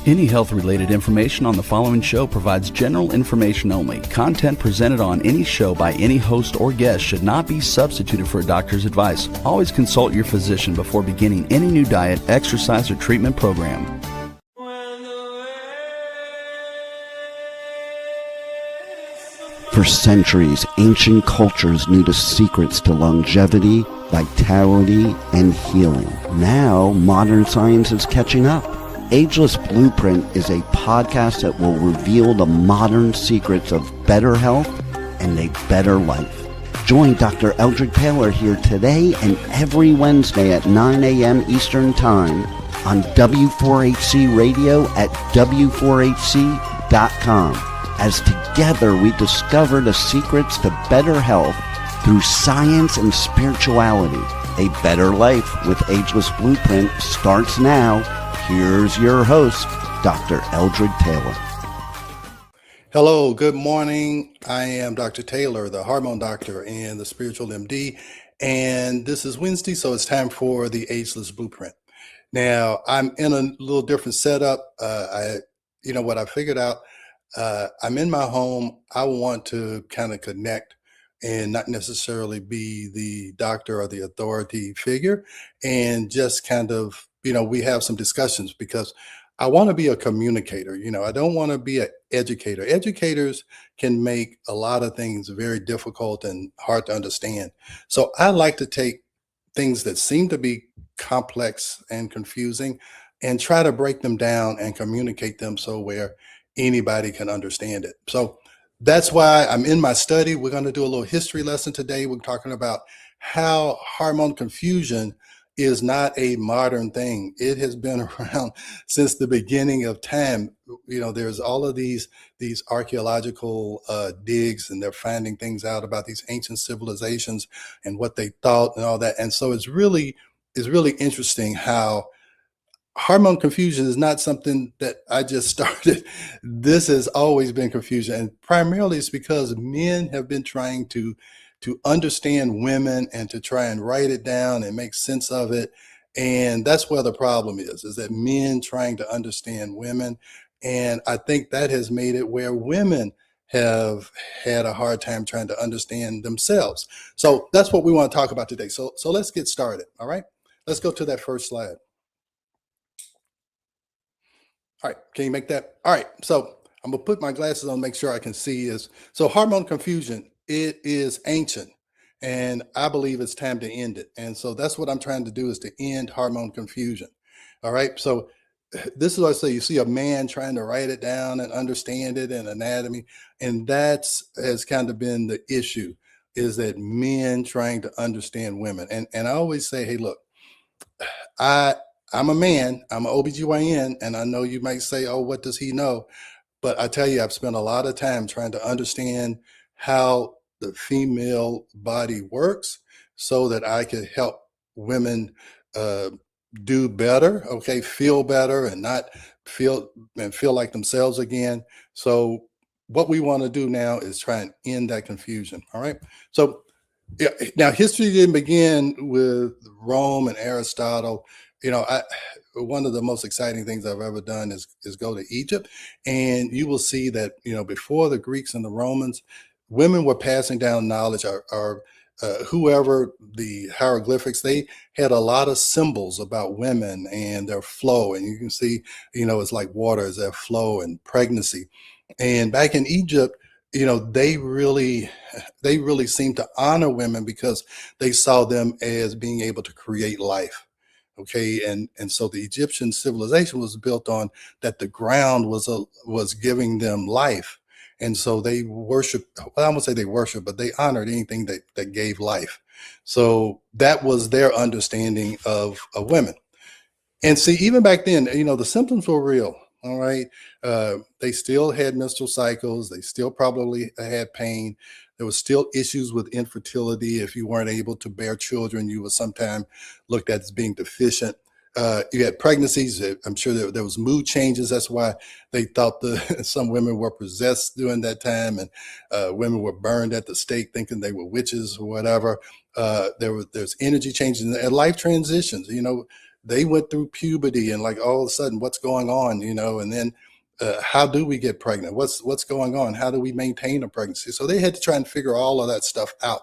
Any health-related information on the following show provides general information only. Content presented on any show by any host or guest should not be substituted for a doctor's advice. Always consult your physician before beginning any new diet, exercise, or treatment program. For centuries, ancient cultures knew the secrets to longevity, vitality, and healing. Now, modern science is catching up. Ageless Blueprint is a podcast that will reveal the modern secrets of better health and a better life. Join Dr. Eldred Taylor here today and every Wednesday at 9 a.m. Eastern Time on W4HC Radio at W4HC.com. As together we discover the secrets to better health through science and spirituality. A better life with Ageless Blueprint starts now. Here's your host, Dr. Eldred Taylor. Hello, good morning. I am Dr. Taylor, the Hormone Doctor and the Spiritual MD, and this is Wednesday, so it's time for the Ageless Blueprint. Now, I'm in a little different setup. What I figured out, I'm in my home. I want to kind of connect and not necessarily be the doctor or the authority figure, and just kind of we have some discussions because I want to be a communicator. I don't want to be an educator. Educators can make a lot of things very difficult and hard to understand. So I like to take things that seem to be complex and confusing and try to break them down and communicate them so where anybody can understand it. So that's why I'm in my study. We're going to do a little history lesson today. We're talking about how hormone confusion is not a modern thing. It has been around since the beginning of time. There's all of these archaeological digs, and they're finding things out about these ancient civilizations and what they thought and all that. And so it's really interesting how hormone confusion is not something that I just started. This has always been confusion, and primarily it's because men have been trying to understand women and to try and write it down and make sense of it. And that's where the problem is that men trying to understand women. And I think that has made it where women have had a hard time trying to understand themselves. So that's what we want to talk about today. So let's get started. All right, let's go to that first slide. All right, can you make that? All right, so I'm gonna put my glasses on, make sure I can see this. So hormone confusion, it is ancient, and I believe it's time to end it. And so that's what I'm trying to do, is to end hormone confusion. All right, so this is what I say. You see a man trying to write it down and understand it and anatomy, and has kind of been the issue, is that men trying to understand women. And I always say, hey, look, I'm a man, I'm an OBGYN, and I know you might say, oh, what does he know? But I tell you, I've spent a lot of time trying to understand how the female body works so that I could help women do better, okay, feel better and not feel like themselves again. So what we want to do now is try and end that confusion. All right. So yeah, now history didn't begin with Rome and Aristotle. One of the most exciting things I've ever done is go to Egypt, and you will see that, before the Greeks and the Romans, women were passing down knowledge, or whoever, the hieroglyphics, they had a lot of symbols about women and their flow. And you can see, it's like water is their flow and pregnancy. And back in Egypt, they really seemed to honor women because they saw them as being able to create life. Okay, and so the Egyptian civilization was built on that the ground was giving them life. And so they worshiped, well, I won't say they worshiped, but they honored anything that gave life. So that was their understanding of women. And see, even back then, the symptoms were real. All right. They still had menstrual cycles. They still probably had pain. There was still issues with infertility. If you weren't able to bear children, you were sometimes looked at as being deficient. You had pregnancies. I'm sure there was mood changes. That's why they thought some women were possessed during that time, and women were burned at the stake thinking they were witches or whatever. There's energy changes and life transitions. they went through puberty and like all of a sudden what's going on, and then how do we get pregnant? What's going on? How do we maintain a pregnancy? So they had to try and figure all of that stuff out.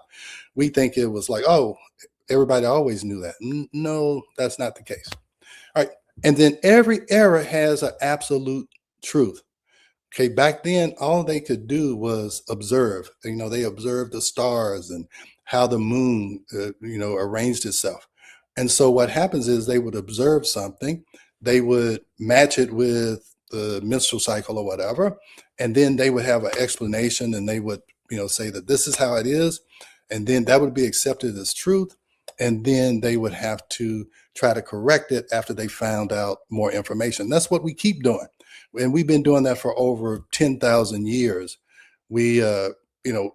We think it was like, oh, everybody always knew that. No, that's not the case. All right. And then every era has an absolute truth. Okay, back then, all they could do was observe. They observed the stars and how the moon, arranged itself. And so what happens is they would observe something, they would match it with the menstrual cycle or whatever, and then they would have an explanation, and they would, say that this is how it is, and then that would be accepted as truth, and then they would have to try to correct it after they found out more information. That's what we keep doing. And we've been doing that for over 10,000 years. We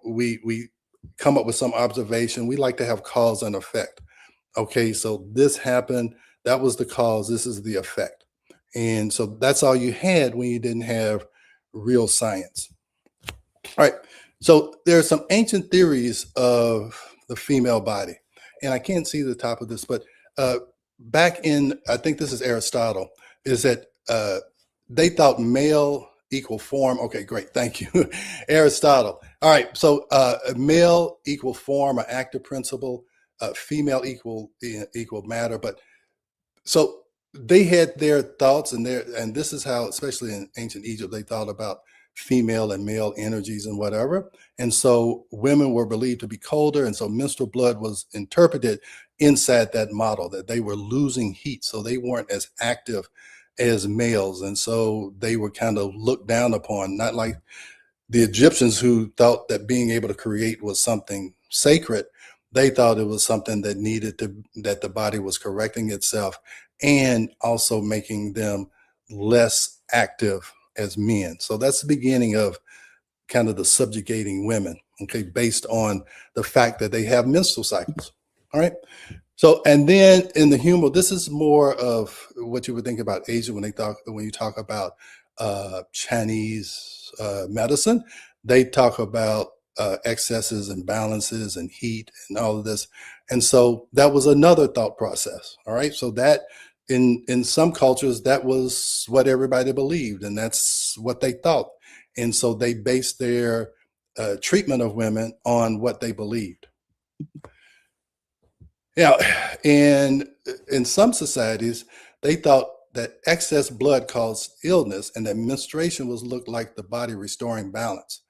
we come up with some observation. We like to have cause and effect. Okay, so this happened, that was the cause, this is the effect. And so that's all you had when you didn't have real science. All right, so there are some ancient theories of the female body. And I can't see the top of this, but back in, I think this is Aristotle, is that they thought male equal form. Okay, great. Thank you. Aristotle. All right. So male equal form or active principle, female equal matter. But so they had their thoughts, and this is how, especially in ancient Egypt, they thought about female and male energies and whatever. And so women were believed to be colder. And so menstrual blood was interpreted inside that model, that they were losing heat. So they weren't as active as males. And so they were kind of looked down upon, not like the Egyptians, who thought that being able to create was something sacred. They thought it was something that that the body was correcting itself and also making them less active as men. So that's the beginning of kind of the subjugating women, okay, based on the fact that they have menstrual cycles. All right. So, and then in the humor, this is more of what you would think about Asia when you talk about Chinese medicine. They talk about excesses and balances and heat and all of this. And so that was another thought process. All right. So that in some cultures, that was what everybody believed, and that's what they thought. And so they based their treatment of women on what they believed. Now, in some societies, they thought that excess blood caused illness, and that menstruation was looked like the body restoring balance.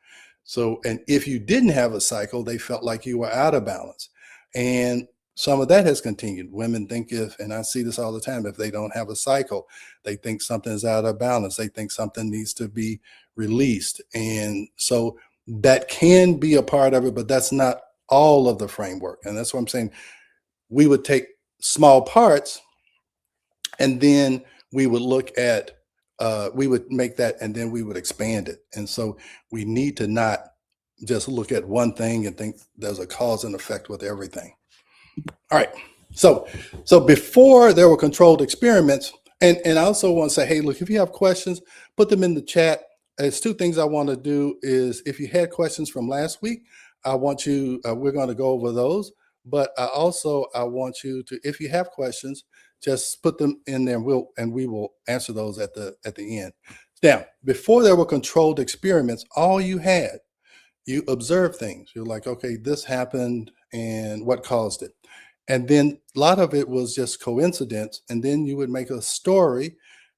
So, and if you didn't have a cycle, they felt like you were out of balance. And some of that has continued. Women think and I see this all the time, if they don't have a cycle, they think something's out of balance. They think something needs to be released. And so that can be a part of it, but that's not all of the framework. And that's what I'm saying. We would take small parts, and then we would look at, we would make that, and then we would expand it. And so we need to not just look at one thing and think there's a cause and effect with everything. All right. So before there were controlled experiments, and I also want to say, hey, look, if you have questions, put them in the chat. There's two things I want to do is, if you had questions from last week, I want you, we're going to go over those. But I want you to, if you have questions, just put them in there, and we will answer those at the end. Now, before there were controlled experiments, all you observed things. You're like, okay, this happened, and what caused it? And then a lot of it was just coincidence. And then you would make a story,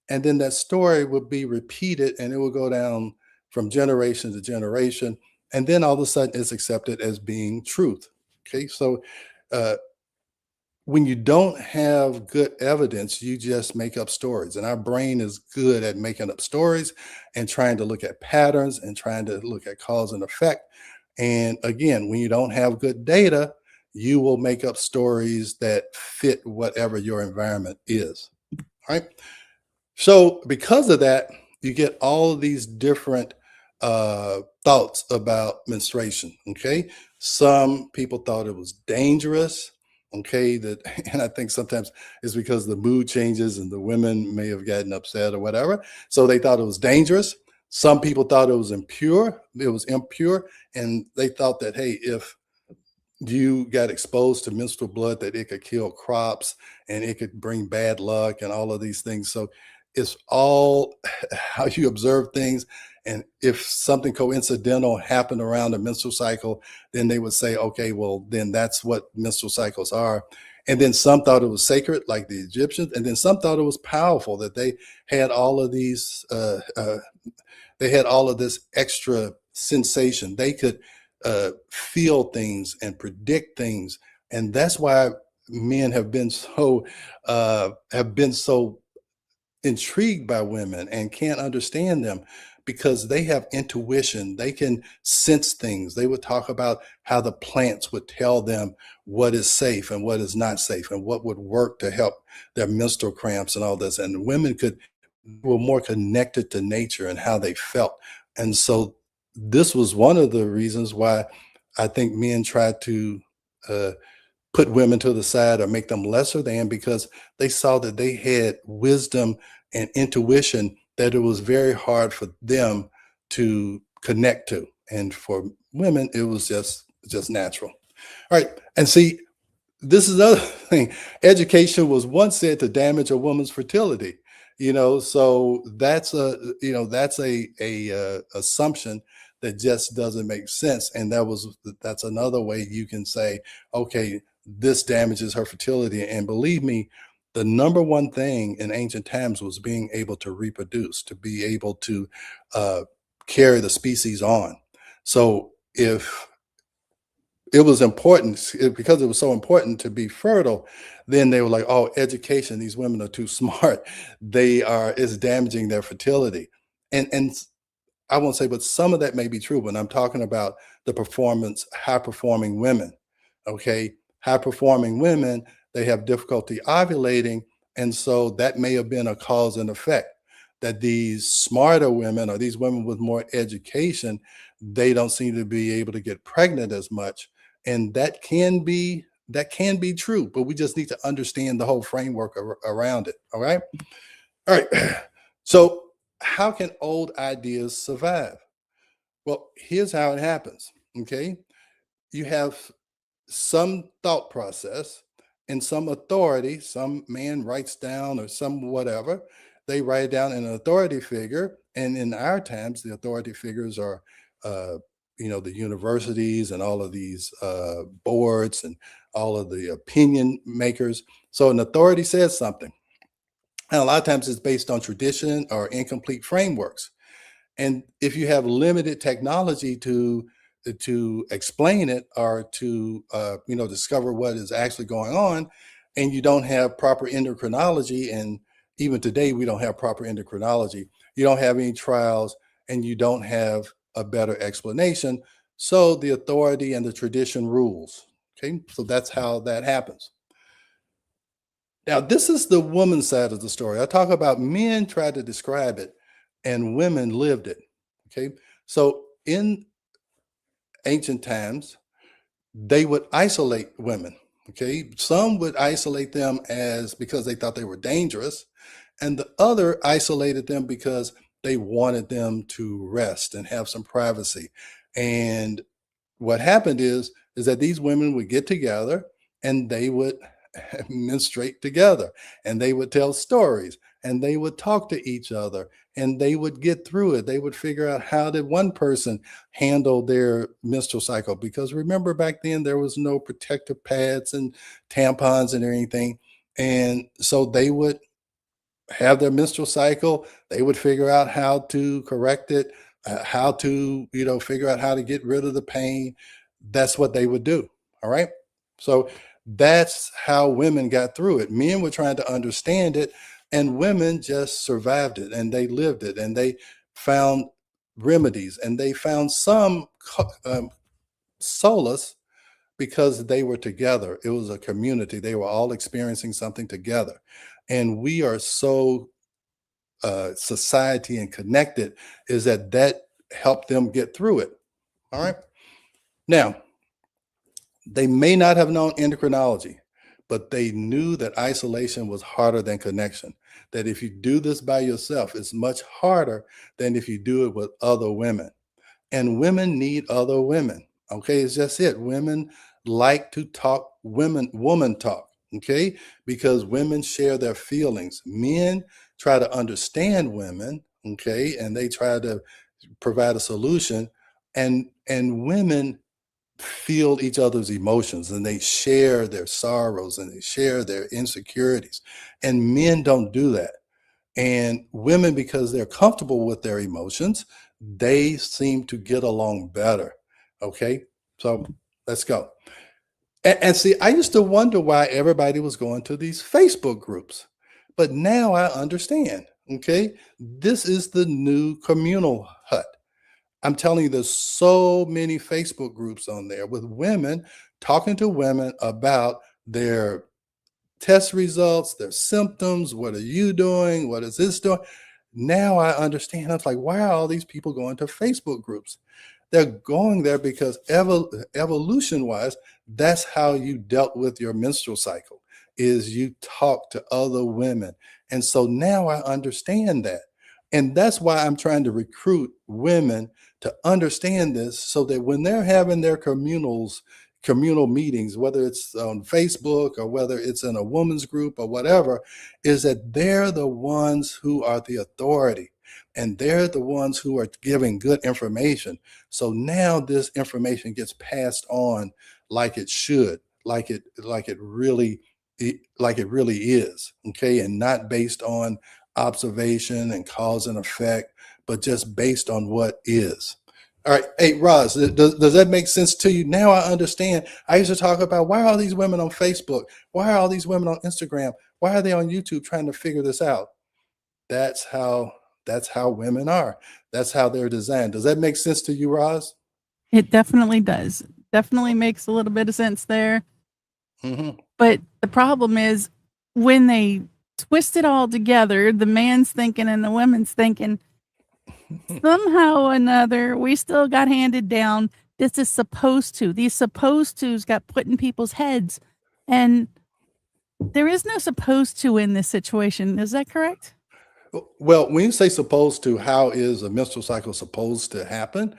and then that story would be repeated, and it would go down from generation to generation. And then all of a sudden it's accepted as being truth. Okay, so when you don't have good evidence, you just make up stories. And our brain is good at making up stories and trying to look at patterns and trying to look at cause and effect. And again, when you don't have good data, you will make up stories that fit whatever your environment is. All right. So because of that, you get all of these different thoughts about menstruation. Okay. Some people thought it was dangerous. Okay. And I think sometimes it's because the mood changes and the women may have gotten upset or whatever. So they thought it was dangerous. Some people thought it was impure. And they thought that, hey, if you got exposed to menstrual blood, that it could kill crops and it could bring bad luck and all of these things. So it's all how you observe things. And if something coincidental happened around the menstrual cycle, then they would say, okay, well, then that's what menstrual cycles are. And then some thought it was sacred, like the Egyptians, and then some thought it was powerful, that they had all of these they had all of this extra sensation. They could feel things and predict things, and that's why men have been so intrigued by women and can't understand them, because they have intuition. They can sense things. They would talk about how the plants would tell them what is safe and what is not safe and what would work to help their menstrual cramps and all this. And women were more connected to nature and how they felt. And so this was one of the reasons why I think men tried to uh, put women to the side or make them lesser than, because they saw that they had wisdom and intuition that it was very hard for them to connect to. And for women, it was just natural. All right. And see, this is another thing. Education was once said to damage a woman's fertility. So that's a assumption that just doesn't make sense. And that's another way you can say, okay, this damages her fertility. And believe me, the number one thing in ancient times was being able to reproduce, to be able to uh, carry the species on. So if it was important, because it was so important to be fertile, then they were like, oh, education, these women are too smart, it's damaging their fertility. And I won't say, but some of that may be true when I'm talking about high performing women. Okay. High performing women, they have difficulty ovulating. And so that may have been a cause and effect, that these smarter women, or these women with more education, they don't seem to be able to get pregnant as much. And that can be true, but we just need to understand the whole framework around it. All right. All right. So how can old ideas survive? Well, here's how it happens. Okay. You have some thought process and some authority. Some man writes down, or some whatever. They write it down in an authority figure. And in our times, the authority figures are, uh, the universities and all of these boards and all of the opinion makers. So an authority says something. And a lot of times it's based on tradition or incomplete frameworks. And if you have limited technology to explain it, or to discover what is actually going on, and you don't have proper endocrinology, and even today we don't have proper endocrinology, you don't have any trials, and you don't have a better explanation, so the authority and the tradition rules. Okay, so that's how that happens. Now, this is the woman's side of the story. I talk about men tried to describe it and women lived it. Okay. So in ancient times, they would isolate women. Okay. Some would isolate them as because they thought they were dangerous, and the other isolated them because they wanted them to rest and have some privacy. And what happened is that these women would get together and they would menstruate together, and they would tell stories, and they would talk to each other, and they would get through it. They would figure out how did one person handle their menstrual cycle, because remember, back then there was no protective pads and tampons and anything. And so they would have their menstrual cycle. They would figure out how to correct it, how to, figure out how to get rid of the pain. That's what they would do. All right. So that's how women got through it. Men were trying to understand it, and women just survived it, and they lived it, and they found remedies, and they found some solace, because they were together. It was a community. They were all experiencing something together. And we are so society and connected, is that helped them get through it. All right. Now, they may not have known endocrinology, but they knew that isolation was harder than connection. That if you do this by yourself, it's much harder than if you do it with other women. And women need other women. Okay, it's just it. Women like to talk woman talk, okay? Because women share their feelings. Men try to understand women, okay, and they try to provide a solution, and women feel each other's emotions, and they share their sorrows, and they share their insecurities, and men don't do that. And women, because they're comfortable with their emotions, they seem to get along better. Okay, so let's go. And see, I used to wonder why everybody was going to these Facebook groups, but now I understand. Okay, this is the new communal hut. I'm telling you, there's so many Facebook groups on there with women talking to women about their test results, their symptoms. What are you doing? What is this doing? Now I understand. I was like, why are all these people going to Facebook groups? They're going there because evolution wise, that's how you dealt with your menstrual cycle, is you talk to other women. And so now I understand that. And that's why I'm trying to recruit women to understand this, so that when they're having their communal meetings, whether it's on Facebook or whether it's in a woman's group or whatever, is that they're the ones who are the authority, and they're the ones who are giving good information. So now this information gets passed on like it should, like it really is, okay, and not based on observation and cause and effect, but just based on what is. All right. Hey, Roz, does that make sense to you? Now I understand. I used to talk about, why are all these women on Facebook? Why are all these women on Instagram? Why are they on YouTube trying to figure this out? That's how women are. That's how they're designed. Does that make sense to you, Roz? It definitely does. Definitely makes a little bit of sense there. Mm-hmm. But the problem is, when they twist it all together, the man's thinking and the woman's thinking, somehow or another, we still got handed down, this is supposed to. These supposed tos got put in people's heads. And there is no supposed to in this situation. Is that correct? Well, when you say supposed to, how is a menstrual cycle supposed to happen?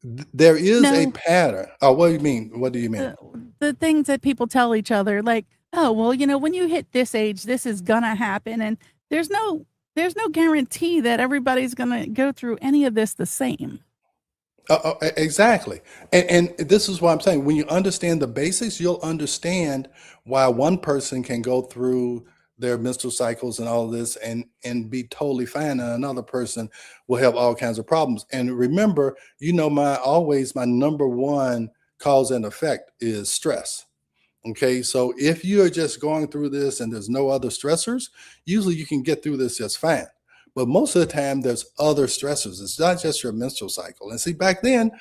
There is a No. pattern. Oh, what do you mean? What do you mean? The things that people tell each other, like, oh, well, when you hit this age, this is gonna happen. And there's no guarantee that everybody's gonna go through any of this the same. Exactly. And this is what I'm saying. When you understand the basics, you'll understand why one person can go through their menstrual cycles and all of this and be totally fine, and another person will have all kinds of problems. And remember, my number one cause and effect is stress. Okay, so if you're just going through this and there's no other stressors, usually you can get through this just fine. But most of the time, there's other stressors. It's not just your menstrual cycle. And see, back then,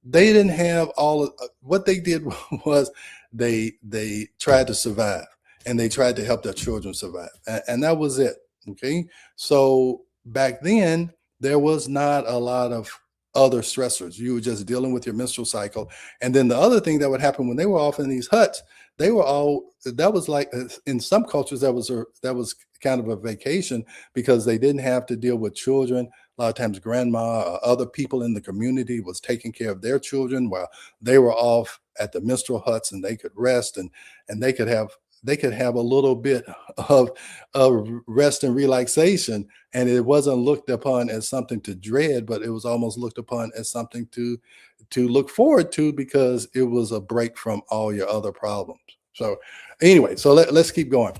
they didn't have all of what they did was they tried to survive, and they tried to help their children survive. And that was it. Okay, so back then, there was not a lot of other stressors. You were just dealing with your menstrual cycle. And then the other thing that would happen when they were off in these huts, that was like, in some cultures, that was kind of a vacation, because they didn't have to deal with children. A lot of times grandma or other people in the community was taking care of their children while they were off at the menstrual huts, and they could rest, and they could have a little bit of rest and relaxation. And it wasn't looked upon as something to dread, but it was almost looked upon as something to look forward to, because it was a break from all your other problems. So anyway, so let's keep going.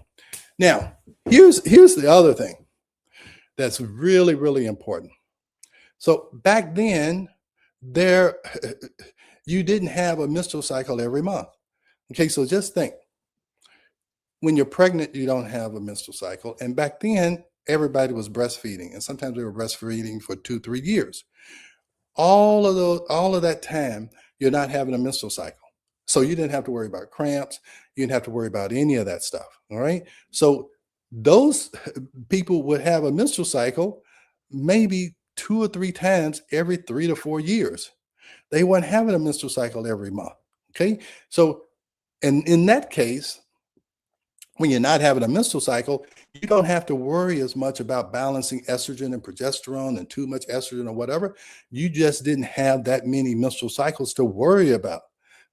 Now, here's the other thing that's really, really important. So back then, you didn't have a menstrual cycle every month. Okay, so just think, when you're pregnant, you don't have a menstrual cycle. And back then, everybody was breastfeeding, and sometimes they were breastfeeding for 2-3 years. All of that time, you're not having a menstrual cycle. So you didn't have to worry about cramps. You didn't have to worry about any of that stuff. All right. So those people would have a menstrual cycle maybe 2 or 3 times every 3 to 4 years. They weren't having a menstrual cycle every month. Okay. So, and in that case, when you're not having a menstrual cycle, you don't have to worry as much about balancing estrogen and progesterone and too much estrogen or whatever. You just didn't have that many menstrual cycles to worry about.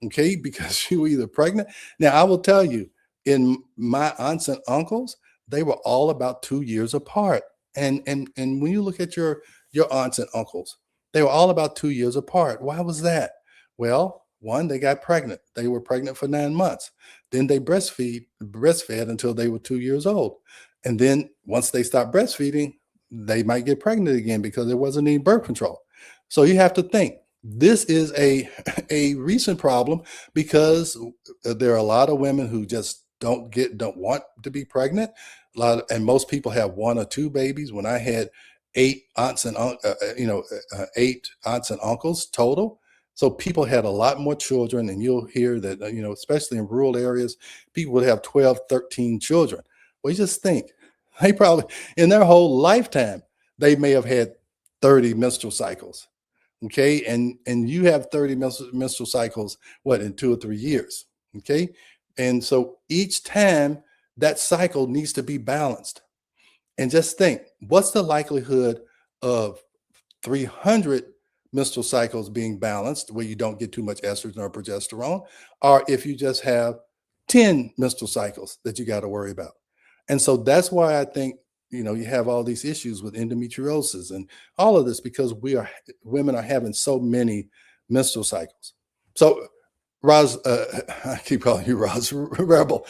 okay, because you were either pregnant. Now, I will tell you, in my aunts and uncles, they were all about 2 years apart. And when you look at your aunts and uncles, they were all about 2 years apart. Why was that? Well, one, they got pregnant. They were pregnant for 9 months. Then they breastfed until they were 2 years old. And then once they stopped breastfeeding, they might get pregnant again because there wasn't any birth control. So you have to think this is a recent problem because there are a lot of women who just don't want to be pregnant. And most people have one or two babies. When I had eight aunts and 8 aunts and uncles total. So people had a lot more children, and you'll hear that, especially in rural areas, people would have 12, 13 children. Well, you just think they probably, in their whole lifetime, they may have had 30 menstrual cycles. Okay. And you have 30 menstrual cycles, what, in 2 or 3 years. Okay. And so each time that cycle needs to be balanced. And just think, what's the likelihood of 300 menstrual cycles being balanced where you don't get too much estrogen or progesterone, or if you just have 10 menstrual cycles that you got to worry about? And so that's why I think, you have all these issues with endometriosis and all of this, because women are having so many menstrual cycles. So Roz, I keep calling you Roz Rebel.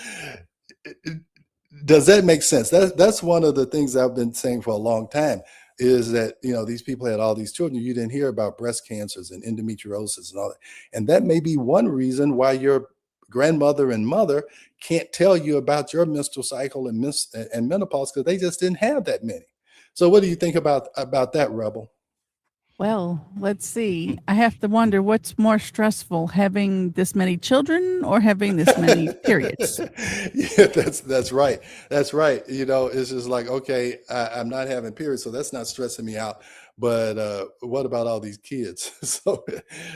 Does that make sense? That's one of the things I've been saying for a long time, is that, these people had all these children. You didn't hear about breast cancers and endometriosis and all that. And that may be one reason why your grandmother and mother can't tell you about your menstrual cycle and menopause, because they just didn't have that many. So what do you think about that, Rebel? Well, let's see. I have to wonder what's more stressful, having this many children or having this many periods. Yeah, that's right. That's right. It's just like, okay, I'm not having periods, so that's not stressing me out. But what about all these kids? So,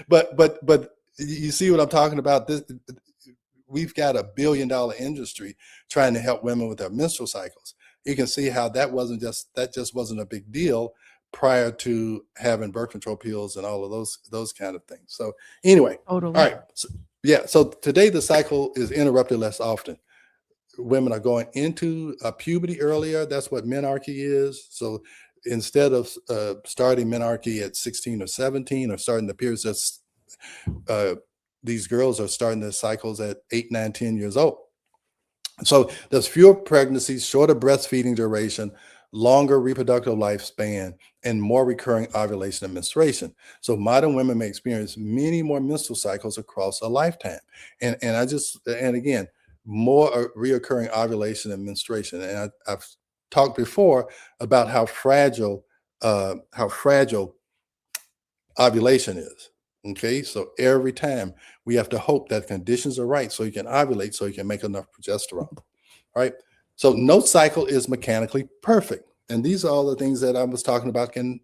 but you see what I'm talking about? We've got $1 billion industry trying to help women with their menstrual cycles. You can see how that just wasn't a big deal prior to having birth control pills and all of those kind of things. So anyway, Totally. all right. So today the cycle is interrupted less often. Women are going into puberty earlier. That's what menarche is. So instead of starting menarche at 16 or 17, or starting the periods, these girls are starting their cycles at 8, 9, 10 years old. So there's fewer pregnancies, shorter breastfeeding duration, longer reproductive lifespan, and more recurring ovulation and menstruation. So modern women may experience many more menstrual cycles across a lifetime. And again, more reoccurring ovulation and menstruation. And I've talked before about how fragile ovulation is. Okay, so every time we have to hope that conditions are right so you can ovulate, so you can make enough progesterone. All right. So no cycle is mechanically perfect. And these are all the things that I was talking about can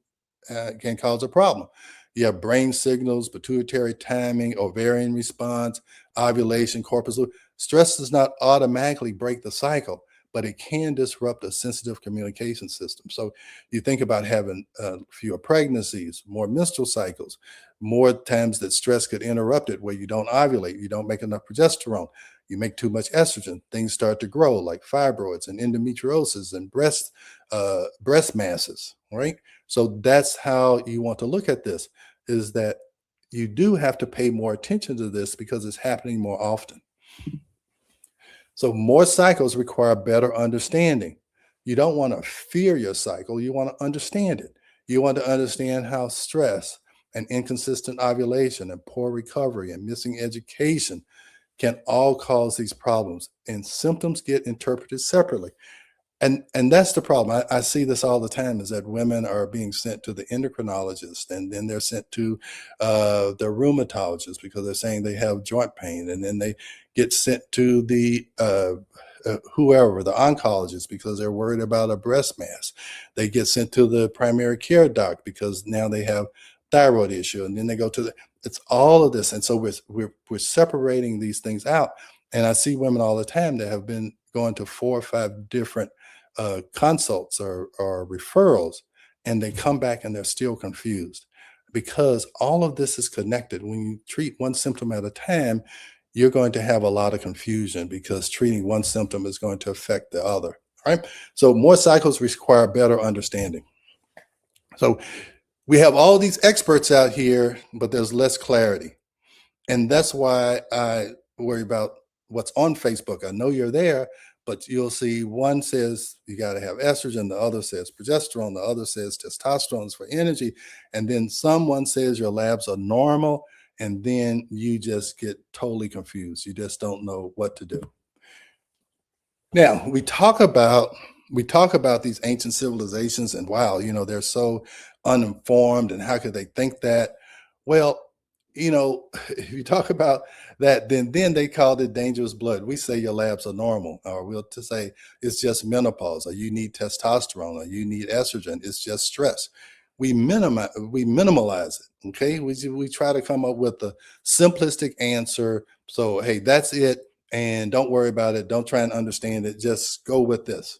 cause a problem. You have brain signals, pituitary timing, ovarian response, ovulation, corpus luteum. Stress does not automatically break the cycle, but it can disrupt a sensitive communication system. So you think about having fewer pregnancies, more menstrual cycles, more times that stress could interrupt it, where you don't ovulate, you don't make enough progesterone, you make too much estrogen, things start to grow like fibroids and endometriosis and breast masses, right? So that's how you want to look at this, is that you do have to pay more attention to this because it's happening more often. So more cycles require better understanding. You don't want to fear your cycle. You want to understand it. You want to understand how stress and inconsistent ovulation and poor recovery and missing education can all cause these problems, and symptoms get interpreted separately. And that's the problem. I see this all the time, is that women are being sent to the endocrinologist, and then they're sent to the rheumatologist because they're saying they have joint pain, and then they get sent to the whoever, the oncologist, because they're worried about a breast mass. They get sent to the primary care doc because now they have thyroid issue, and then they go to it's all of this. And so we're separating these things out. And I see women all the time that have been going to 4 or 5 different consults or referrals, and they come back and they're still confused because all of this is connected. When you treat one symptom at a time, you're going to have a lot of confusion because treating one symptom is going to affect the other. Right? So more cycles require better understanding. So we have all these experts out here, but there's less clarity. And that's why I worry about what's on Facebook. I know you're there, but you'll see one says you got to have estrogen, the other says progesterone, the other says testosterone is for energy. And then someone says your labs are normal. And then you just get totally confused. You just don't know what to do. Now we talk about these ancient civilizations and wow, they're so uninformed and how could they think that? Well, if you talk about that, then they called it dangerous blood. We say your labs are normal, or we'll to say it's just menopause, or you need testosterone, or you need estrogen. It's just stress. We minimalize it. Okay, we try to come up with a simplistic answer. So hey, that's it. And don't worry about it. Don't try and understand it. Just go with this.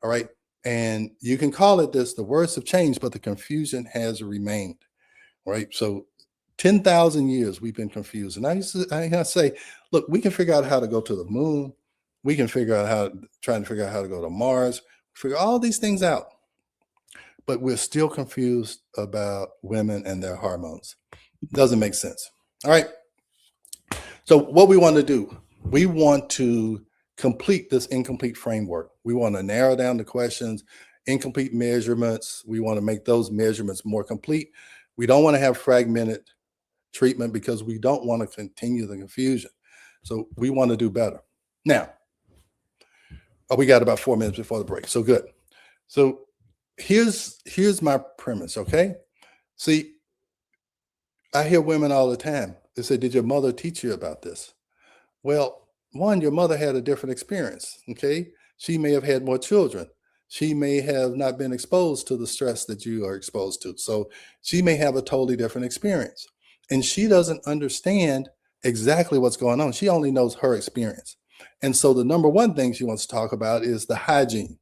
All right. And you can call it this. The words have changed, but the confusion has remained. Right. So 10,000 years we've been confused. And I say, look, we can figure out how to go to the moon. We can figure out trying to figure out how to go to Mars, figure all these things out. But we're still confused about women and their hormones. Doesn't make sense. All right. So what we want to do, we want to complete this incomplete framework. We want to narrow down the questions, incomplete measurements. We want to make those measurements more complete. We don't want to have fragmented treatment because we don't want to continue the confusion. So we want to do better. Now, we got about 4 minutes before the break. So good. So here's my premise, okay? See, I hear women all the time. They say, did your mother teach you about this? Well, one, your mother had a different experience, okay? She may have had more children. She may have not been exposed to the stress that you are exposed to. So she may have a totally different experience. And she doesn't understand exactly what's going on. She only knows her experience. And so the number one thing she wants to talk about is the hygiene,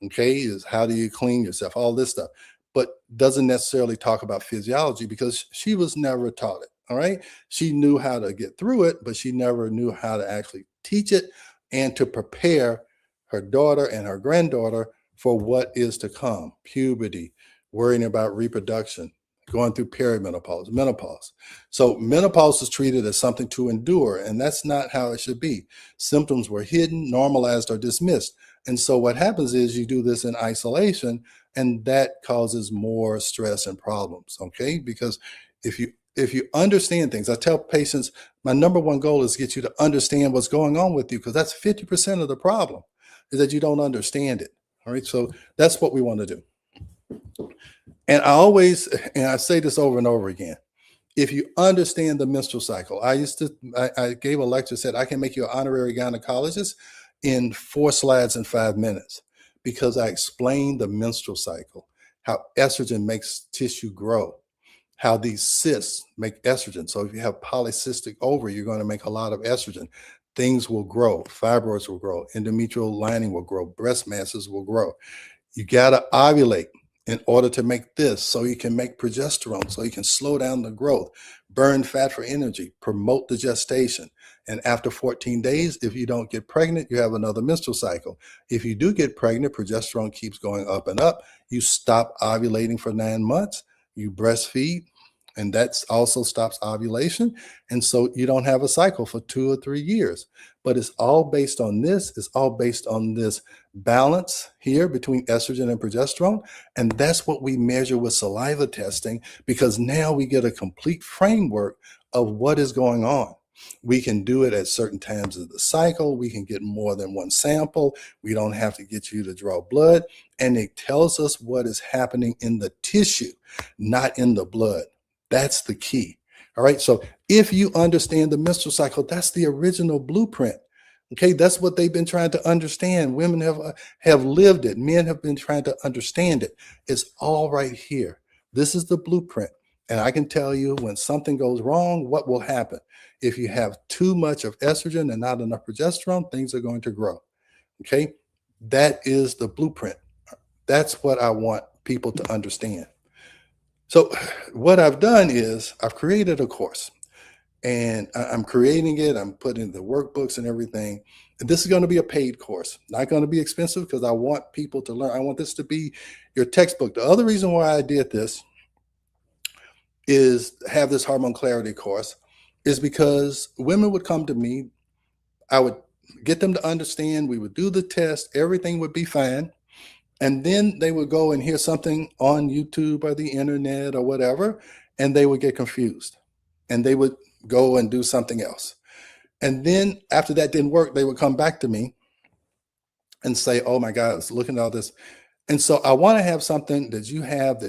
okay? Is how do you clean yourself, all this stuff, but doesn't necessarily talk about physiology because she was never taught it. All right. She knew how to get through it, but she never knew how to actually teach it and to prepare her daughter and her granddaughter for what is to come: puberty, worrying about reproduction, going through perimenopause, menopause. So menopause is treated as something to endure, and that's not how it should be. Symptoms were hidden, normalized, or dismissed. And so what happens is you do this in isolation, and that causes more stress and problems. Okay. Because if you understand things, I tell patients, my number one goal is to get you to understand what's going on with you, because that's 50% of the problem is that you don't understand it. All right. So that's what we want to do. And I say this over and over again, if you understand the menstrual cycle, I gave a lecture, said I can make you an honorary gynecologist in 4 slides in 5 minutes, because I explained the menstrual cycle, how estrogen makes tissue grow, how these cysts make estrogen. So if you have polycystic ovary, you're going to make a lot of estrogen. Things will grow, fibroids will grow, endometrial lining will grow, breast masses will grow. You got to ovulate in order to make this, so you can make progesterone, so you can slow down the growth, burn fat for energy, promote the gestation. And after 14 days, if you don't get pregnant, you have another menstrual cycle. If you do get pregnant, progesterone keeps going up and up. You stop ovulating for 9 months, you breastfeed, and that also stops ovulation. And so you don't have a cycle for 2 or 3 years. But it's all based on this. It's all based on this balance here between estrogen and progesterone. And that's what we measure with saliva testing, because now we get a complete framework of what is going on. We can do it at certain times of the cycle. We can get more than one sample. We don't have to get you to draw blood. And it tells us what is happening in the tissue, not in the blood. That's the key. All right. So if you understand the menstrual cycle, that's the original blueprint. Okay. That's what they've been trying to understand. Women have lived it. Men have been trying to understand it. It's all right here. This is the blueprint. And I can tell you when something goes wrong, what will happen. If you have too much of estrogen and not enough progesterone, things are going to grow. Okay. That is the blueprint. That's what I want people to understand. So what I've done is I've created a course, and I'm creating it. I'm putting the workbooks and everything. And this is going to be a paid course, not going to be expensive, because I want people to learn. I want this to be your textbook. The other reason why I did this is have this hormone clarity course is because women would come to me. I would get them to understand. We would do the test. Everything would be fine. And then they would go and hear something on YouTube or the internet or whatever, and they would get confused, and they would go and do something else. And then after that didn't work, they would come back to me and say, oh my God, I was looking at all this. And so I want to have something that you have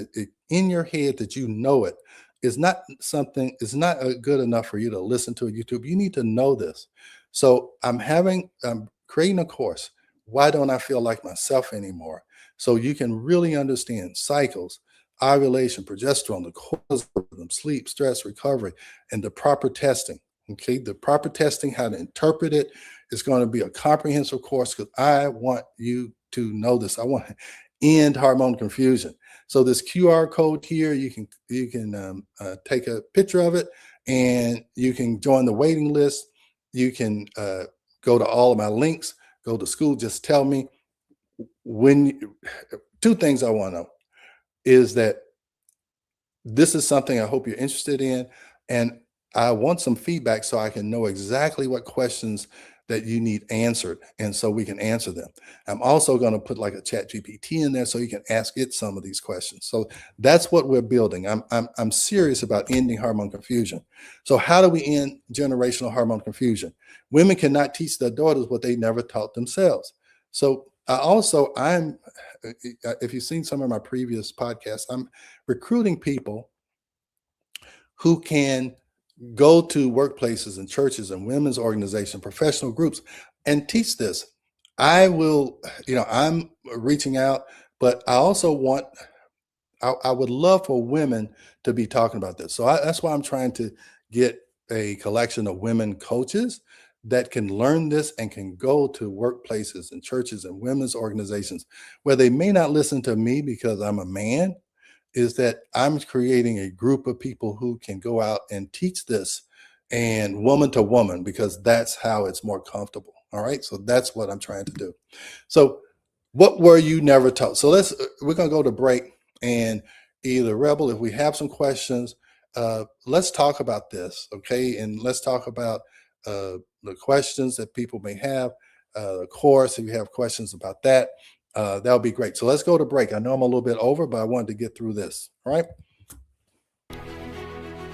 in your head, that you know it is not something, it's not good enough for you to listen to a YouTube. You need to know this. So I'm creating a course. Why don't I feel like myself anymore? So you can really understand cycles, ovulation, progesterone, the cortisol, sleep, stress, recovery, and the proper testing. Okay, the proper testing, how to interpret it. It's going to be a comprehensive course, because I want you to know this. I want to end hormone confusion. So this QR code here, you can take a picture of it, and you can join the waiting list. You can go to all of my links, go to school. Just tell me two things I want to know is that this is something I hope you're interested in, and I want some feedback so I can know exactly what questions that you need answered, and so we can answer them. I'm also going to put like a chat GPT in there so you can ask it some of these questions. So that's what we're building. I'm serious about ending hormone confusion. So how do we end generational hormone confusion? Women cannot teach their daughters what they never taught themselves. So if you've seen some of my previous podcasts, I'm recruiting people who can go to workplaces and churches and women's organizations, professional groups, and teach this. I'm reaching out, but I also I would love for women to be talking about this. So that's why I'm trying to get a collection of women coaches that can learn this and can go to workplaces and churches and women's organizations where they may not listen to me because I'm a man. Is that I'm creating a group of people who can go out and teach this, and woman to woman, because that's how it's more comfortable. All right. So that's what I'm trying to do. So what were you never taught? So we're going to go to break, and either Rebel, if we have some questions, let's talk about this. Okay. And let's talk about the questions that people may have, of course, if you have questions about that. That would be great. So let's go to break. I know I'm a little bit over, but I wanted to get through this. All right.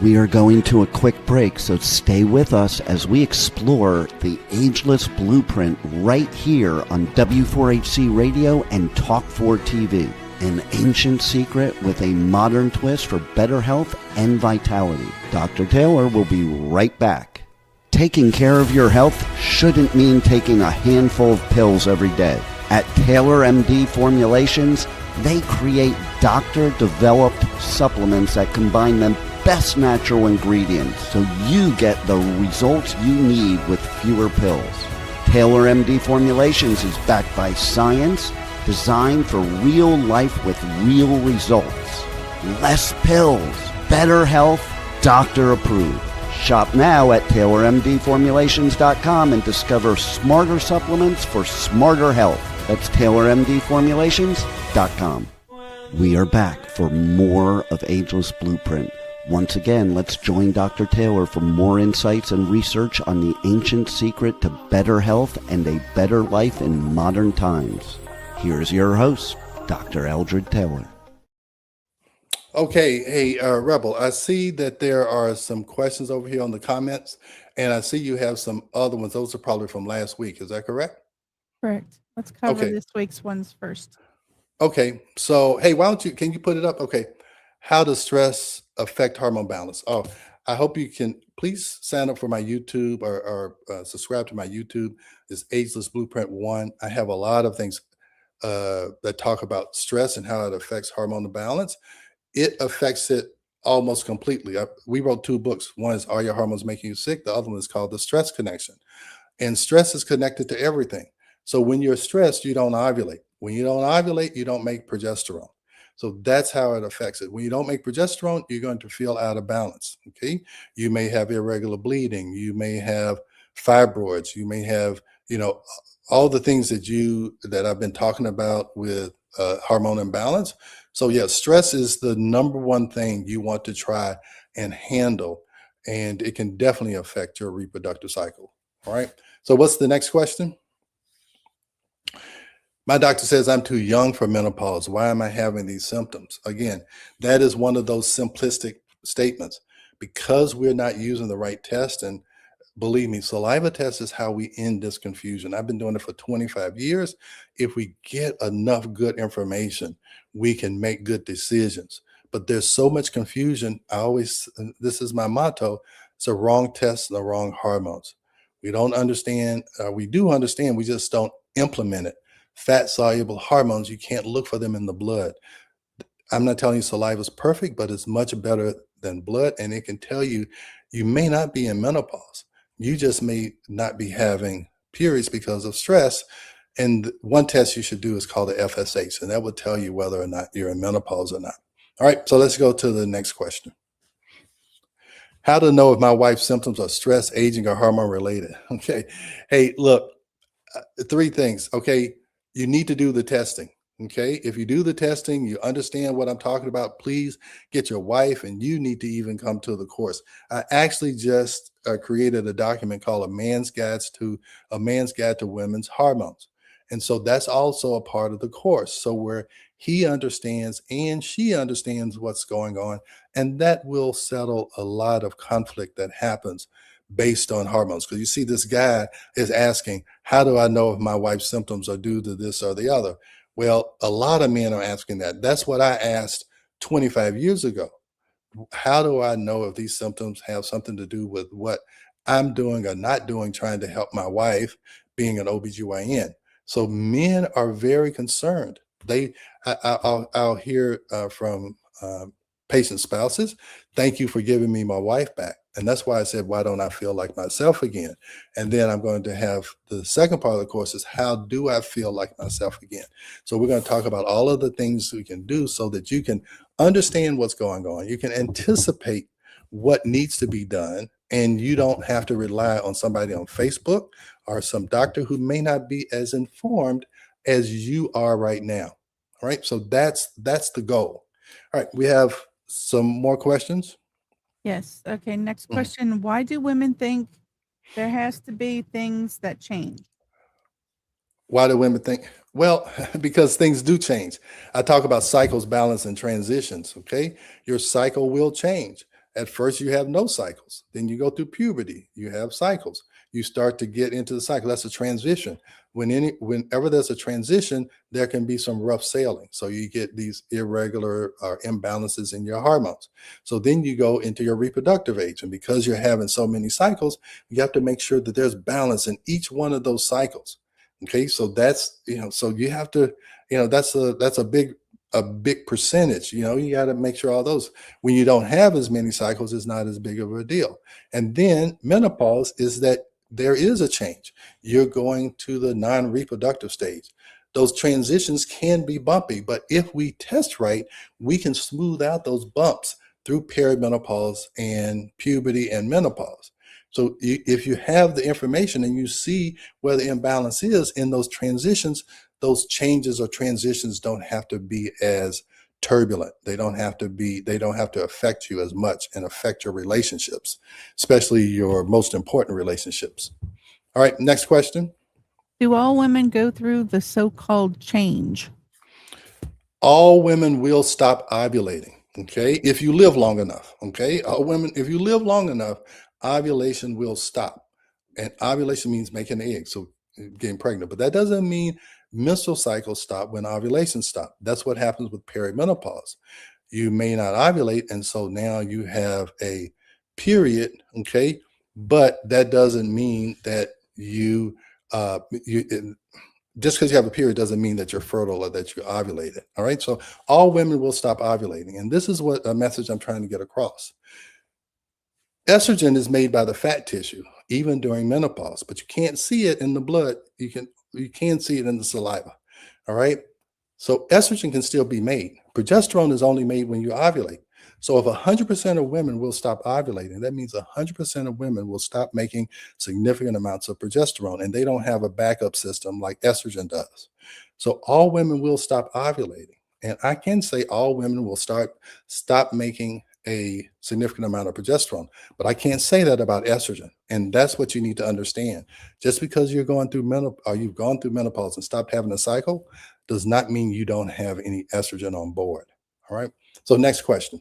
We are going to a quick break, so stay with us as we explore the Ageless Blueprint right here on W4HC Radio and Talk4 TV. An ancient secret with a modern twist for better health and vitality. Dr. Taylor will be right back. Taking care of your health shouldn't mean taking a handful of pills every day. At Taylor MD Formulations, they create doctor-developed supplements that combine the best natural ingredients so you get the results you need with fewer pills. Taylor MD Formulations is backed by science, designed for real life with real results. Less pills, better health, doctor approved. Shop now at TaylorMDFormulations.com and discover smarter supplements for smarter health. That's TaylorMDFormulations.com. We are back for more of Ageless Blueprint. Once again, let's join Dr. Taylor for more insights and research on the ancient secret to better health and a better life in modern times. Here's your host, Dr. Eldred Taylor. Okay. Hey, Rebel, I see that there are some questions over here on the comments, and I see you have some other ones. Those are probably from last week. Is that correct? Correct. Let's cover Okay. this week's ones first. Okay. So, hey, can you put it up? Okay. How does stress affect hormone balance? Oh, I hope you can please sign up for my YouTube or subscribe to my YouTube. It's Ageless Blueprint 1. I have a lot of things that talk about stress and how it affects hormonal balance. It affects it almost completely. We wrote 2 books. One is Are Your Hormones Making You Sick? The other one is called The Stress Connection. And stress is connected to everything. So when you're stressed, you don't ovulate. When you don't ovulate, you don't make progesterone. So that's how it affects it. When you don't make progesterone, you're going to feel out of balance. Okay. You may have irregular bleeding. You may have fibroids. You may have, all the things that I've been talking about with hormone imbalance. So yeah, stress is the number one thing you want to try and handle, and it can definitely affect your reproductive cycle. All right. So what's the next question? My doctor says I'm too young for menopause. Why am I having these symptoms? Again, that is one of those simplistic statements because we're not using the right test. And believe me, saliva test is how we end this confusion. I've been doing it for 25 years. If we get enough good information, we can make good decisions. But there's so much confusion. This is my motto, it's a wrong test and the wrong hormones. We don't understand, we do understand, we just don't implement it. Fat soluble hormones, you can't look for them in the blood. I'm not telling you saliva is perfect, but it's much better than blood. And it can tell you, you may not be in menopause. You just may not be having periods because of stress. And one test you should do is called the FSH, and that will tell you whether or not you're in menopause or not. All right, so let's go to the next question. How to know if my wife's symptoms are stress, aging, or hormone related? Okay. Hey, look, three things. Okay. You need to do the testing. Okay. If you do the testing, you understand what I'm talking about, please get your wife, and you need to even come to the course. I actually just created a document called A Man's Guide to Women's Hormones. And so that's also a part of the course. So where he understands and she understands what's going on, and that will settle a lot of conflict that happens based on hormones. Because you see, this guy is asking, how do I know if my wife's symptoms are due to this or the other? Well, a lot of men are asking that. That's what I asked 25 years ago. How do I know if these symptoms have something to do with what I'm doing or not doing, trying to help my wife being an OBGYN? So men are very concerned. I'll hear from patient spouses, thank you for giving me my wife back. And that's why I said, why don't I feel like myself again? And then I'm going to have the second part of the course is, how do I feel like myself again? So we're going to talk about all of the things we can do so that you can understand what's going on. You can anticipate what needs to be done, and you don't have to rely on somebody on Facebook or some doctor who may not be as informed as you are right now. All right. So that's the goal. All right. We have some more questions. Yes. Okay. Next question. Why do women think there has to be things that change? Why do women think? Well, because things do change. I talk about cycles, balance, and transitions. Okay. Your cycle will change. At first, you have no cycles. Then you go through puberty. You have cycles. You start to get into the cycle. That's a transition. Whenever there's a transition, there can be some rough sailing. So you get these irregular or imbalances in your hormones. So then you go into your reproductive age. And because you're having so many cycles, you have to make sure that there's balance in each one of those cycles. Okay. So that's, so you have to, that's a big percentage. You got to make sure all those, when you don't have as many cycles, it's not as big of a deal. And then menopause is that there is a change. You're going to the non-reproductive stage. Those transitions can be bumpy, but if we test right, we can smooth out those bumps through perimenopause and puberty and menopause. So if you have the information and you see where the imbalance is in those transitions, those changes or transitions don't have to be as turbulent. They don't have to affect you as much and affect your relationships, especially your most important relationships. All right, next question. Do all women go through the so-called change? All women will stop ovulating, okay, if you live long enough, okay? All women, if you live long enough, ovulation will stop. And ovulation means making eggs, so getting pregnant. But that doesn't mean menstrual cycles stop when ovulation stops. That's what happens with perimenopause. You may not ovulate, and so now you have a period, okay? But that doesn't mean that just because you have a period doesn't mean that you're fertile or that you ovulated. All right. So all women will stop ovulating. And this is what a message I'm trying to get across. Estrogen is made by the fat tissue, even during menopause, but you can't see it in the blood. You can see it in the saliva. All right. So estrogen can still be made, Progesterone is only made when you ovulate. So if 100% of women will stop ovulating, that means 100% of women will stop making significant amounts of progesterone, and they don't have a backup system like estrogen does. So all women will stop ovulating. And I can say all women will stop making a significant amount of progesterone, but I can't say that about estrogen. And that's what you need to understand. Just because you're going through menopause, or you've gone through menopause and stopped having a cycle, does not mean you don't have any estrogen on board. All right. So next question.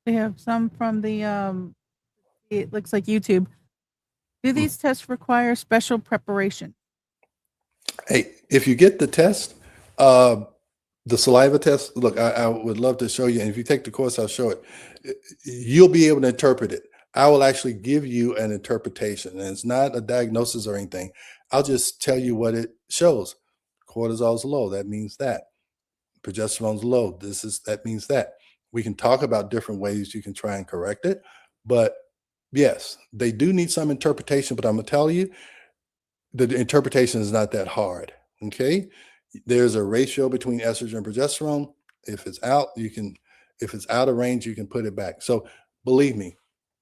We have some from the it looks like YouTube. Do these tests require special preparation? Hey, if you get the test, the saliva test, look, I would love to show you. And if you take the course, I'll show it. You'll be able to interpret it. I will actually give you an interpretation. And it's not a diagnosis or anything. I'll just tell you what it shows. Cortisol's low. That means that. Progesterone's low. That means that. We can talk about different ways you can try and correct it. But yes, they do need some interpretation. But I'm going to tell you, the interpretation is not that hard. Okay. There's a ratio between estrogen and progesterone. If it's out, if it's out of range, you can put it back. So believe me,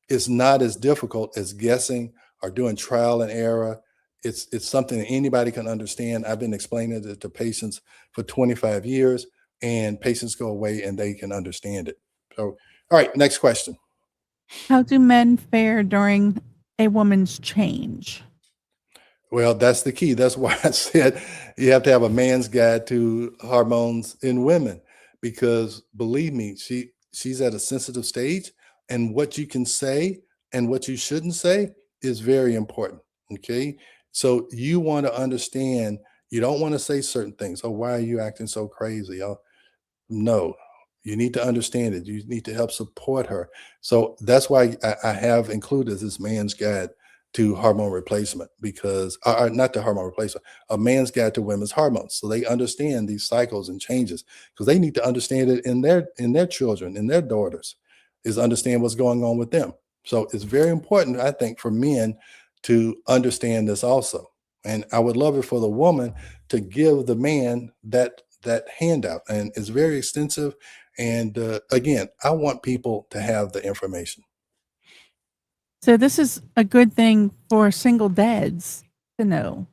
it's not as difficult as guessing or doing trial and error. It's something that anybody can understand. I've been explaining it to patients for 25 years, and patients go away and they can understand it. So, all right, next question. How do men fare during a woman's change? Well, that's the key. That's why I said you have to have a man's guide to hormones in women, because believe me, she's at a sensitive stage, and what you can say and what you shouldn't say is very important. Okay. So you want to understand, you don't want to say certain things. Oh, why are you acting so crazy? Oh, no, you need to understand it. You need to help support her. So that's why I have included this man's guide to hormone replacement, because not to hormone replacement, a man's guide to women's hormones, so they understand these cycles and changes, because they need to understand it in their children, in their daughters, is understand what's going on with them. So it's very important, I think, for men to understand this also. And I would love it for the woman to give the man that handout, and it's very extensive. And again, I want people to have the information. So this is a good thing for single dads to know.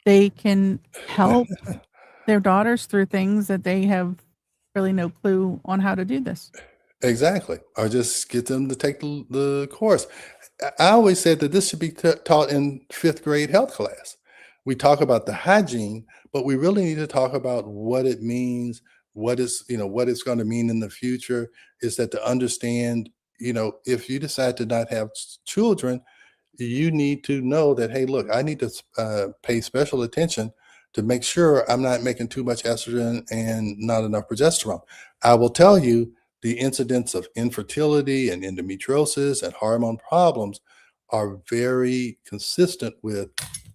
They can help their daughters through things that they have really no clue on how to do this. Exactly. Or just get them to take the course. I always said that this should be taught in 5th grade health class. We talk about the hygiene, but we really need to talk about what it means, what it's going to mean in the future. Is that to understand, if you decide to not have children, you need to know that, hey, look, I need to pay special attention to make sure I'm not making too much estrogen and not enough progesterone. I will tell you, the incidence of infertility and endometriosis and hormone problems are very consistent with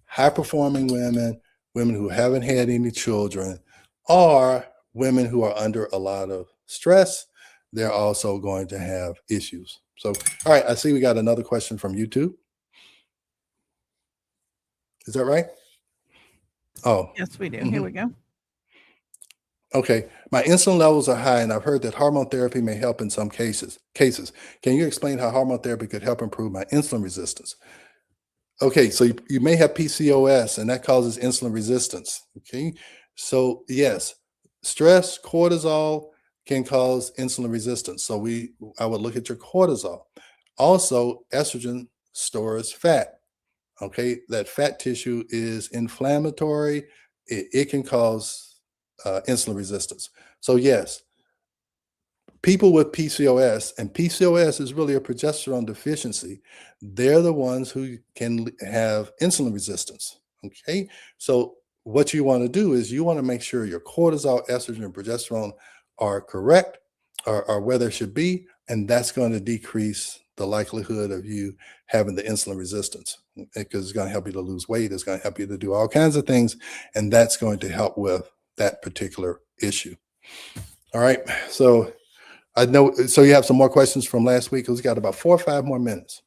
high-performing women, women who haven't had any children, or women who are under a lot of stress. They're also going to have issues. So, all right, I see we got another question from YouTube. Is that right? Oh. Yes, we do. Here we go. Okay. My insulin levels are high, and I've heard that hormone therapy may help in some cases. Can you explain how hormone therapy could help improve my insulin resistance? Okay, so you may have PCOS, and that causes insulin resistance. Okay, so yes, stress, cortisol can cause insulin resistance. So I would look at your cortisol. Also, estrogen stores fat. Okay, that fat tissue is inflammatory. It can cause insulin resistance. So yes, people with PCOS, and PCOS is really a progesterone deficiency, they're the ones who can have insulin resistance. Okay, so what you want to do is you want to make sure your cortisol, estrogen, and progesterone are correct, or where they should be, and that's going to decrease the likelihood of you having the insulin resistance, because it's going to help you to lose weight. It's going to help you to do all kinds of things, and that's going to help with that particular issue. All right, so I know, so you have some more questions from last week, because we got about 4 or 5 more minutes.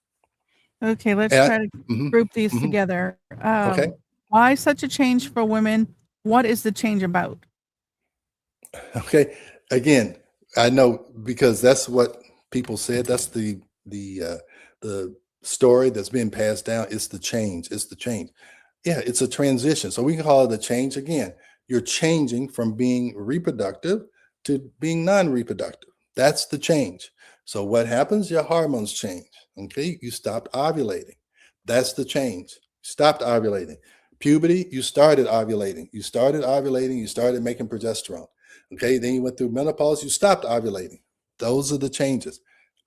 Okay, let's try to group these together. Okay. Why such a change for women what is the change about? Okay. Again, I know because that's what people said. That's the story that's being passed down. It's the change. It's the change. Yeah, it's a transition. So we can call it a change again. You're changing from being reproductive to being non-reproductive. That's the change. So what happens? Your hormones change. Okay, you stopped ovulating. That's the change. Stopped ovulating. Puberty, you started ovulating. You started ovulating. You started making progesterone. Okay, then you went through menopause, you stopped ovulating. Those are the changes.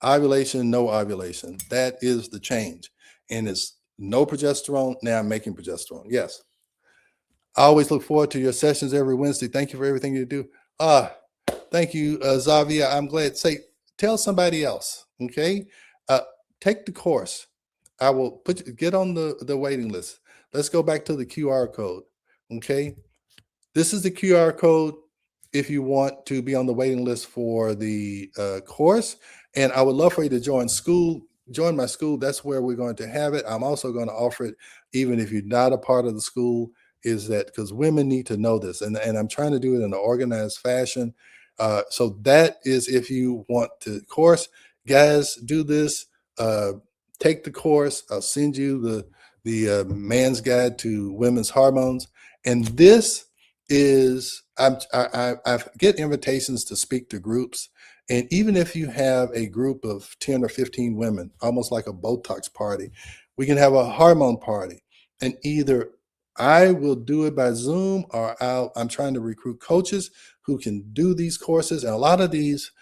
Ovulation, no ovulation. That is the change. And it's no progesterone. Now I'm making progesterone. Yes. I always look forward to your sessions every Wednesday. Thank you for everything you do. Thank you, Zavia. I'm glad. Tell somebody else. Okay. Take the course. I will get on the waiting list. Let's go back to the QR code. Okay. This is the QR code if you want to be on the waiting list for the course. And I would love for you to join my school. That's where we're going to have it. I'm also going to offer it, even if you're not a part of the school, is that because women need to know this. And I'm trying to do it in an organized fashion. So that is if you want the course. Guys, do this. Take the course. I'll send you the man's guide to women's hormones. And this is I get invitations to speak to groups, and even if you have a group of 10 or 15 women, almost like a Botox party, we can have a hormone party. And either I will do it by Zoom, or I'm trying to recruit coaches who can do these courses. And a lot of these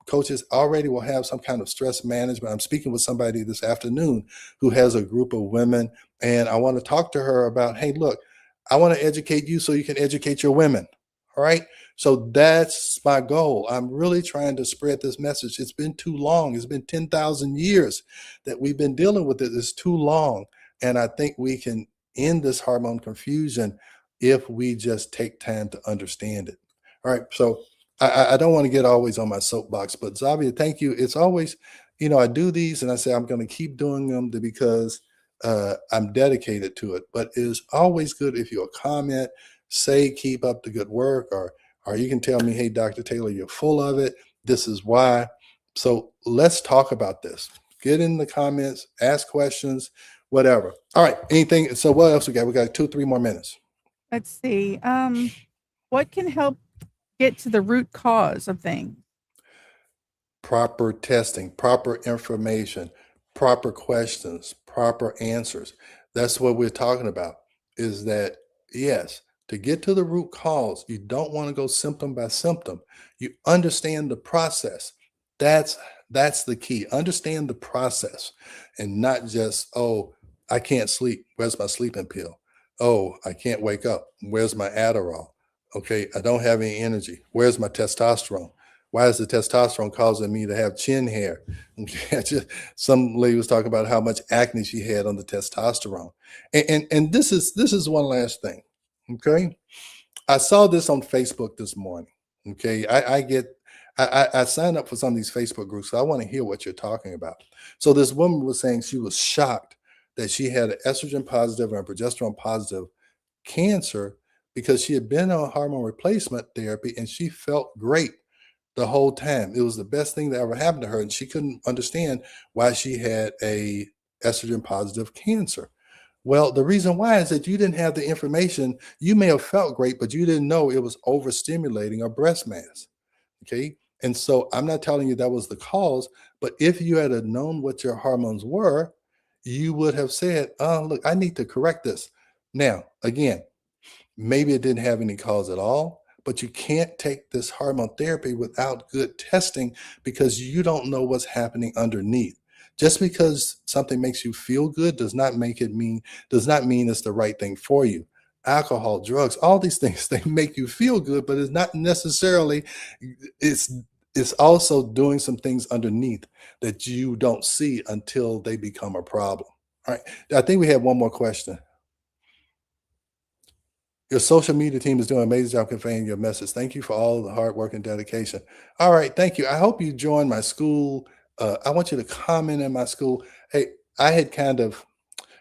coaches already will have some kind of stress management. I'm speaking with somebody this afternoon who has a group of women, and I want to talk to her about, hey, look, I want to educate you so you can educate your women. All right. So that's my goal. I'm really trying to spread this message. It's been too long. It's been 10,000 years that we've been dealing with it. It's too long. And I think we can end this hormone confusion if we just take time to understand it. All right. So I don't want to get always on my soapbox, but Zavia, thank you. It's always, I do these and I say I'm going to keep doing them because I'm dedicated to it. But it's always good if you'll comment, say, keep up the good work, or you can tell me, hey, Dr. Taylor, you're full of it. This is why. So let's talk about this. Get in the comments, ask questions, whatever. All right. Anything? So what else we got? We got 2-3 more minutes. Let's see. What can help get to the root cause of things? Proper testing, proper information, proper questions, proper answers. That's what we're talking about, is that, yes, to get to the root cause, you don't want to go symptom by symptom. You understand the process. That's the key. Understand the process and not just, oh, I can't sleep. Where's my sleeping pill? Oh, I can't wake up. Where's my Adderall? Okay, I don't have any energy. Where's my testosterone? Why is the testosterone causing me to have chin hair? Okay, some lady was talking about how much acne she had on the testosterone. And this is one last thing. Okay. I saw this on Facebook this morning. Okay. I signed up for some of these Facebook groups, so I want to hear what you're talking about. So this woman was saying she was shocked that she had an estrogen positive and progesterone positive cancer because she had been on hormone replacement therapy and she felt great the whole time. It was the best thing that ever happened to her, and she couldn't understand why she had a estrogen positive cancer. Well, the reason why is that you didn't have the information. You may have felt great, but you didn't know it was overstimulating a breast mass. Okay. And so I'm not telling you that was the cause, but if you had known what your hormones were, you would have said, oh, look, I need to correct this. Now, again, maybe it didn't have any cause at all, but you can't take this hormone therapy without good testing because you don't know what's happening underneath. Just because something makes you feel good does not mean it's the right thing for you. Alcohol, drugs, all these things, they make you feel good, but it's not necessarily, it's also doing some things underneath that you don't see until they become a problem. All right. I think we have one more question. Your social media team is doing an amazing job conveying your message. Thank you for all the hard work and dedication. All right, thank you. I hope you join my school. I want you to comment in my school. Hey, I had kind of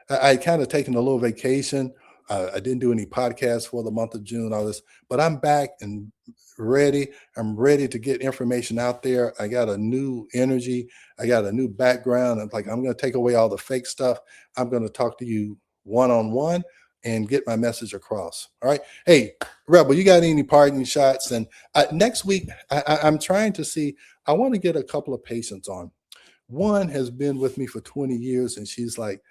taken a little vacation I didn't do any podcasts for the month of June, all this, but I'm back and ready. I'm ready to get information out there. I got a new energy. I got a new background. I'm going to take away all the fake stuff. I'm going to talk to you one-on-one and get my message across. All right. Hey, Rebel, you got any parting shots? And next week, I'm trying to see, I want to get a couple of patients on. One has been with me for 20 years, and she's like,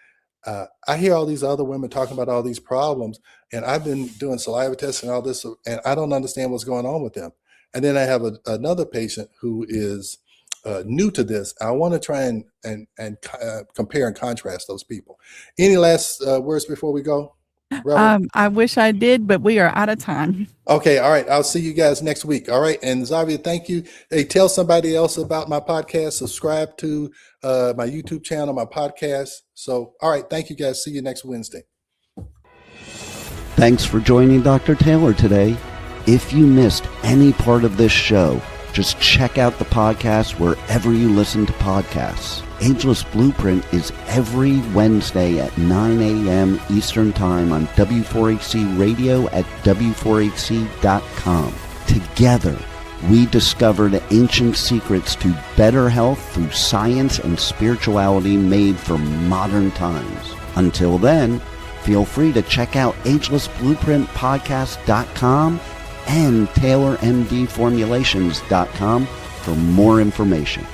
I hear all these other women talking about all these problems, and I've been doing saliva tests and all this, and I don't understand what's going on with them. And then I have another patient who is new to this. I want to try and compare and contrast those people. Any last words before we go? I wish I did, but we are out of time. Okay. All right. I'll see you guys next week. All right. And Xavier, thank you. Hey, tell somebody else about my podcast. Subscribe to my YouTube channel, my podcast. So, all right. Thank you guys. See you next Wednesday. Thanks for joining Dr. Taylor today. If you missed any part of this show, just check out the podcast wherever you listen to podcasts. Ageless Blueprint is every Wednesday at 9 a.m. Eastern Time on W4HC Radio at W4HC.com. Together, we discover the ancient secrets to better health through science and spirituality made for modern times. Until then, feel free to check out AgelessBlueprintPodcast.com and TaylorMDFormulations.com for more information.